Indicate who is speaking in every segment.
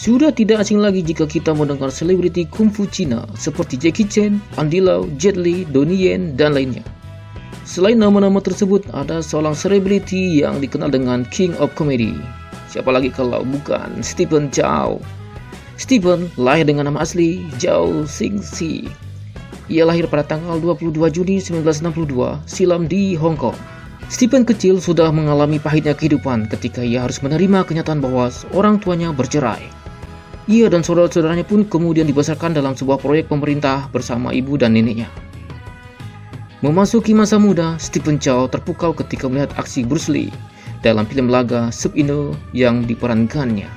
Speaker 1: Sudah tidak asing lagi jika kita mendengar selebriti kungfu Cina seperti Jackie Chan, Andy Lau, Jet Li, Donnie Yen, dan lainnya. Selain nama-nama tersebut, ada seorang selebriti yang dikenal dengan King of Comedy. Siapa lagi kalau bukan Stephen Chow. Stephen lahir dengan nama asli Zhao Xingxi. Ia lahir pada tanggal 22 Juni 1962 silam di Hong Kong. Stephen kecil sudah mengalami pahitnya kehidupan ketika ia harus menerima kenyataan bahwa orang tuanya bercerai. Ia dan saudara-saudaranya pun kemudian dibesarkan dalam sebuah proyek pemerintah bersama ibu dan neneknya. Memasuki masa muda, Stephen Chow terpukau ketika melihat aksi Bruce Lee dalam film laga Sub-Indo yang diperankannya.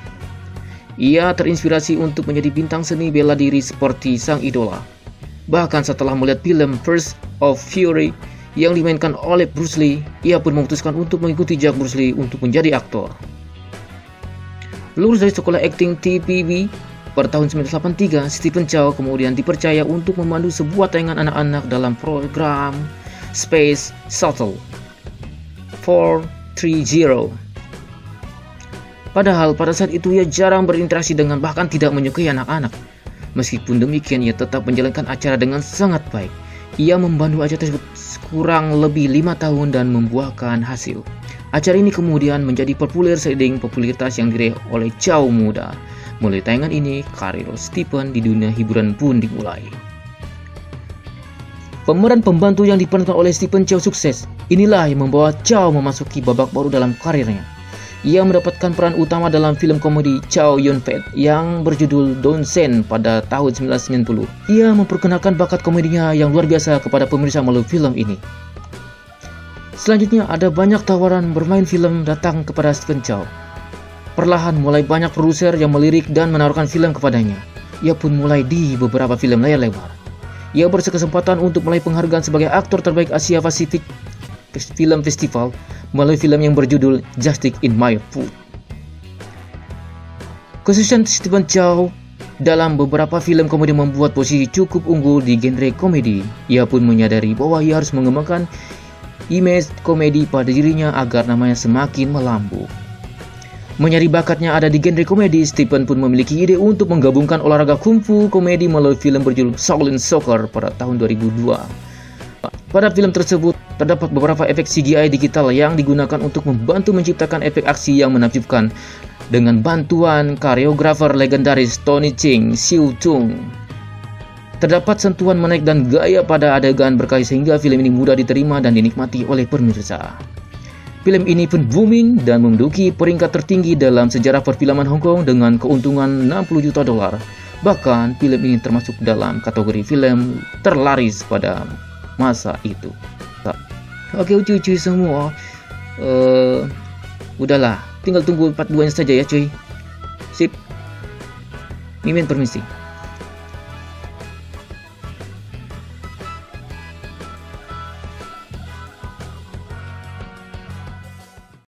Speaker 1: Ia terinspirasi untuk menjadi bintang seni bela diri seperti sang idola. Bahkan setelah melihat film First of Fury yang dimainkan oleh Bruce Lee, ia pun memutuskan untuk mengikuti jejak Bruce Lee untuk menjadi aktor. Lulus dari sekolah akting TPB pada tahun 1983, Stephen Chow kemudian dipercaya untuk memandu sebuah tayangan anak-anak dalam program Space Shuttle 430. Padahal pada saat itu ia jarang berinteraksi dengan bahkan tidak menyukai anak-anak. Meskipun demikian, ia tetap menjalankan acara dengan sangat baik. Ia membantu acara tersebut kurang lebih 5 tahun dan membuahkan hasil. Acara ini kemudian menjadi populer seiring popularitas yang diraih oleh Chow muda. Mulai tayangan ini, karir Stephen di dunia hiburan pun dimulai. Pemeran pembantu yang diperankan oleh Stephen Chow sukses. Inilah yang membawa Chow memasuki babak baru dalam karirnya. Ia mendapatkan peran utama dalam film komedi Chow Yun-fat yang berjudul Don Sen pada tahun 1990. Ia memperkenalkan bakat komedinya yang luar biasa kepada pemirsa melalui film ini. Selanjutnya ada banyak tawaran bermain film datang kepada Stephen Chow. Perlahan mulai banyak produser yang melirik dan menawarkan film kepadanya. Ia pun mulai di beberapa film layar lebar. Ia berkesempatan untuk meraih penghargaan sebagai aktor terbaik Asia Pasifik Film Festival melalui film yang berjudul Justice in My Food. Kesuksesan Stephen Chow dalam beberapa film komedi membuat posisi cukup unggul di genre komedi. Ia pun menyadari bahwa ia harus mengembangkan image komedi pada dirinya agar namanya semakin melambung. Menyadari bakatnya ada di genre komedi, Stephen pun memiliki ide untuk menggabungkan olahraga kungfu komedi melalui film berjudul Shaolin Soccer pada tahun 2002. Pada film tersebut, terdapat beberapa efek CGI digital yang digunakan untuk membantu menciptakan efek aksi yang menakjubkan dengan bantuan koreografer legendaris Tony Ching Siu Tung. Terdapat sentuhan menaik dan gaya pada adegan berkali sehingga film ini mudah diterima dan dinikmati oleh pemirsa. Film ini pun booming dan menduduki peringkat tertinggi dalam sejarah perfilman Hong Kong dengan keuntungan $60 juta. Bahkan film ini termasuk dalam kategori film terlaris pada masa itu. Oke cuy semua, udahlah, tinggal tunggu part 2 saja ya cuy. Sip, Mimin permisi.